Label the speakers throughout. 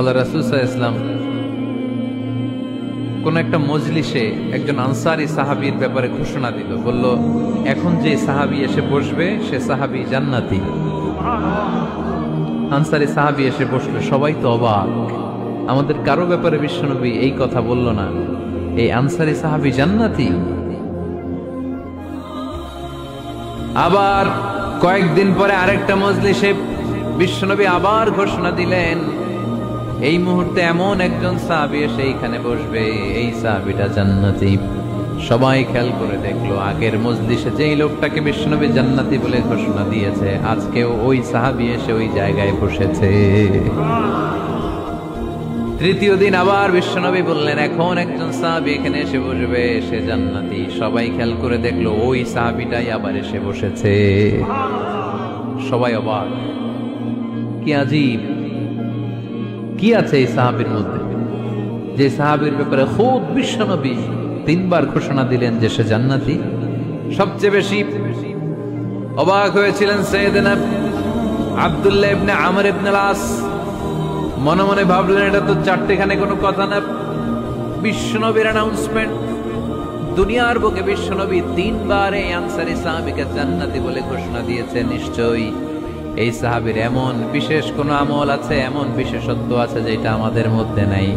Speaker 1: আল্লাহ রাসূল সাল্লাল্লাহু আলাইহি ওয়াসাল্লাম কোন একটা মজলিসে একজন আনসারী সাহাবীর ব্যাপারে ঘোষণা দিল, বলল এখন যে সাহাবী এসে বসবে সে সাহাবী জান্নাতি। আনসারী সাহাবী এসে বসলো, সবাই তো অবাক, আমাদের কারো ব্যাপারে বিশ্বনবী এই কথা বলল না, এই আনসারী সাহাবী জান্নাতি। আবার কয়েকদিন পরে আরেকটা মজলিসে বিশ্বনবী আবার ঘোষণা দিলেন, এই মুহূর্তে এমন একজন সাহাবী এসে এইখানে বসবে, এই সাহাবীটা জান্নাতি। সবাই খেয়াল করে দেখলো, আগের মজলিসে যেই লোকটাকে বিশ্বনবী জান্নাতি বলে ঘোষণা দিয়েছে, আজকেও ওই সাহাবী এসে ওই জায়গায় বসেছে। তৃতীয় দিন আবার বিশ্বনবী বললেন, এখন একজন সাহাবী এখানে এসে বসবে, সে জান্নাতি। সবাই খেয়াল করে দেখলো, ওই সাহাবীটাই আবার এসে বসেছে। সবাই অবাক, কি আজীব, কি আছে এই সাহাবীর মধ্যে, যে সাহাবীর ব্যাপারে খুব বিশ্বনবী তিনবার ঘোষণা দিলেন যে সে জান্নাতি। সবচেয়ে বেশি অবাক হয়েছিলেন সাইয়েদনা আব্দুল্লাহ ইবনে আমর ইবনে আস। মনে মনে ভাবলেন, এটা তো চারটেখানে কোনো কথা না, বিশ্বনবীর অ্যানাউন্সমেন্ট। দুনিয়ার বুকে বিশ্বনবী তিনবার এই আনসারী সাহাবীকে জান্নাতি বলে ঘোষণা দিয়েছে, নিশ্চয়ই এই সাহাবীর এমন বিশেষ কোন আমল আছে, এমন বিশেষত্ব আছে যেটা আমাদের মধ্যে নাই।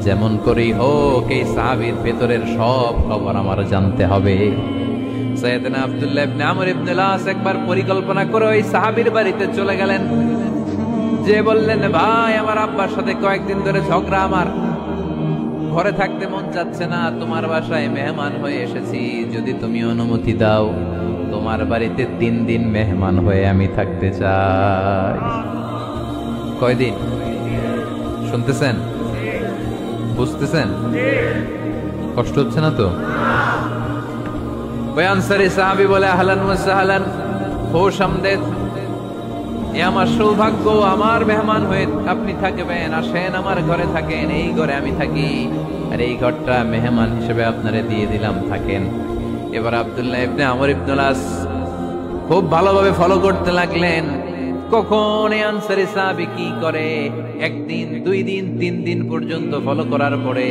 Speaker 1: যেমন করেই হোক এই সাহাবীর ভেতরের সব খবর আমার জানতে হবে। সাইয়েদনা আব্দুল্লাহ ইবনে আমর ইবনে আস একবার পরিকল্পনা করে ওই সাহাবীর বাড়িতে চলে গেলেন, যে বললেন, ভাই আমার আব্বার সাথে কয়েকদিন ধরে ঝগড়া, আমার ঘরে থাকতে মন চাচ্ছে না, তোমার বাসায় মেহমান হয়ে এসেছি, যদি তুমি অনুমতি দাও তোমার বাড়িতে 3 দিন মেহমান হয়ে আমি থাকতে চাই। কয়দিন? শুনতেছেন, বুঝতেছেন, কষ্ট হচ্ছে না তো? ওই আনসারী সাহাবী বলে, আহলান ওয়া সাহলান, খুশ আমদেদ, এ আমার সৌভাগ্য, আমার মেহমান হয়ে আপনি থাকবেন, আসেন আমার ঘরে থাকেন, এই ঘরে আমি থাকি, আর এই ঘরটা মেহমান হিসেবে আপনারে দিয়ে দিলাম, থাকেন। এবার আব্দুল্লাহ ইবনে আমর ইবনে আস খুব ভালোভাবে ফলো করতে লাগলেন, কখন এই আনসারী সাহাবী কি করে। 1 দিন 2 দিন 3 দিন পর্যন্ত ফলো করার পরে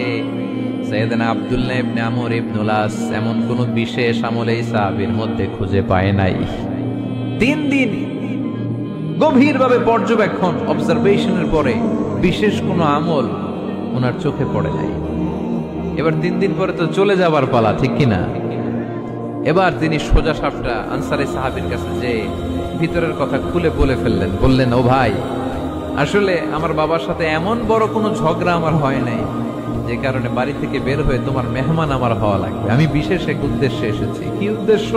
Speaker 1: সাইয়েদনা আব্দুল্লাহ ইবনে আমর ইবনে আস এমন কোন বিশেষ আমল এই সাহাবীর মধ্যে খুঁজে পায় নাই। 3 দিন গভীরভাবে পর্যবেক্ষণ, অবজারভেশনের পরে বিশেষ কোনো আমল ওনার চোখে পড়ে যায়। এবার 3 দিন পরে তো চলে যাবার পালা, ঠিক কিনা? এবার তিনি সোজা সাপটা আনসারী সাহাবীর কাছে যে ভিতরের কথা খুলে বলে ফেললেন, বললেন, ও ভাই, আসলে আমার বাবার সাথে এমন বড় কোনো ঝগড়া আমার হয় নাই, যে কারণে বাড়ি থেকে বের হয়ে তোমার মেহমান আমার হওয়া লাগবে, আমি বিশেষ এক উদ্দেশ্যে এসেছি। কি উদ্দেশ্য?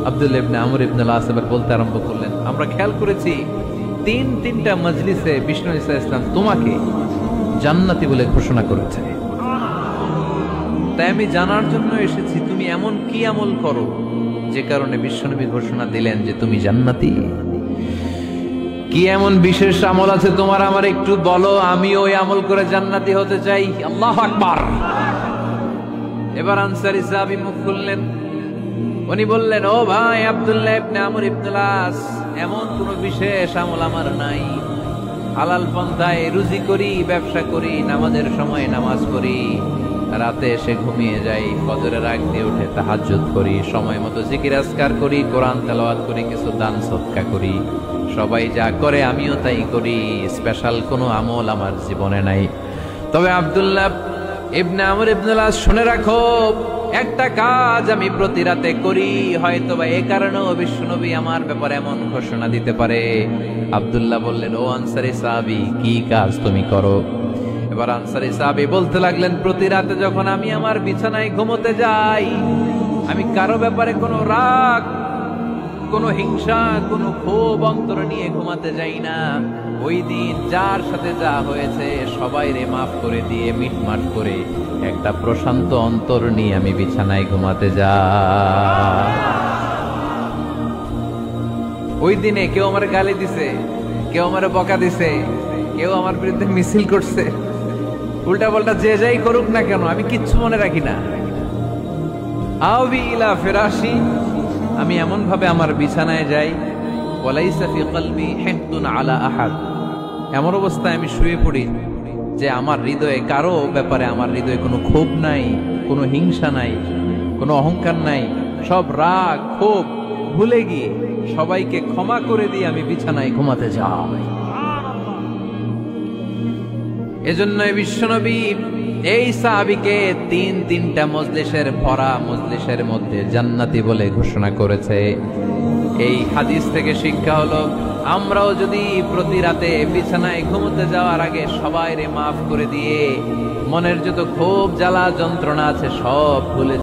Speaker 1: আব্দুল্লাহ ইবনে আমর ইবনে আস এবার বলতে আরম্ভ করলেন, আমরা খেয়াল করেছি 3টা মজলিসে বিষ্ণু ঈসা ইসলাম তোমাকে জান্নাতি বলে ঘোষণা করেছে, তাই আমি জানার জন্য এসেছি তুমি এমন কি আমল করো যে কারণে বিশ্বনবী ঘোষণা দিলেন যে তুমি জান্নাতি। কি এমন বিশেষ আমল আছে তোমার, আমার একটু বলো, আমি ওই আমল করে জান্নাতি হতে চাই। আল্লাহু আকবার। এবার আনসারী সাহাবী মুখ খুললেন, উনি বললেন, ও ভাই আব্দুল্লাহ ইবনে আমর ইবনে আস, এমন কোন বিশেষ আমল আমার নাই, হালাল পন্থায় রুজি করি, ব্যবসা করি, নামাজের সময় নামাজ পড়ি, রাতে এসে ঘুমিয়ে যাই, ফজরের আগ দিয়ে উঠে তাহাজ্জুদ করি, সময় মতো জিকির আজকার করি, কোরআন তেলাওয়াত করি, কিছু দান সদকা করি, সবাই যা করে আমিও তাই করি, স্পেশাল কোনো আমল আমার জীবনে নাই। তবে আব্দুল্লাহ ইবনে আমর ইবনে আস, শুনে রাখো, একটা কাজ আমি প্রতি রাতে করি, হয়তো বা এই কারণেও বিশ্বনবী আমার ব্যাপারে এমন ঘোষণা দিতে পারে। আব্দুল্লাহ বললেন, ও আনসারী সাহাবী, কি কাজ তুমি করো? এবার আনসারী সাহাবী বলতে লাগলেন, প্রতি রাতে যখন আমি আমার বিছানায় ঘুমোতে যাই, আমি কারো ব্যাপারে কোনো রাগ, কোনো হিংসা, কোনো ক্ষোভ অন্তর নিয়ে ঘুমাতে যাই না। ওই দিন যার সাথে যা হয়েছে সবাই রে মাফ করে দিয়ে মিটমাট করে একটা প্রশান্ত অন্তর নিয়ে আমি বিছানায় ঘুমাতে যাই। ওই দিনে কেউ আমার গালি দিছে, কেউ আমার বকা দিছে, কেউ আমার বিরুদ্ধে মিছিল করছে, উল্টা পাল্টা যে যাই করুক না কেন, আমি কিচ্ছু মনে রাখি না। আওবি ইলা ফিরাশি, আমি এমন ভাবে আমার বিছানায় যাই, ওয়ালাইসা ফি কলবি হিকদুন আলা আহাদ, এমন অবস্থায় আমি শুয়ে পড়ি যে আমার হৃদয়ে কারো ব্যাপারে আমার হৃদয়ে কোনো ক্ষোভ নাই, কোনো হিংসা নাই, কোনো অহংকার নাই, সব রাগ ক্ষোভ ভুলে গিয়ে সবাইকে ক্ষমা করে দিয়ে আমি বিছানায় ঘুমাতে যাই। এজন্যই বিশ্বনবী এই সাহাবীকে তিনটা মজলিসের ভরা মজলিসের মধ্যে জান্নাতি বলে ঘোষণা করেছে। এই হাদিস থেকে শিক্ষা হলো, আমরাও যদি প্রতি রাতে বিছানায় ঘুমোতে যাওয়ার আগে সবাইরে মাফ করে দিয়ে মনের যত ক্ষোভ জ্বালা যন্ত্রণা আছে সব ভুলে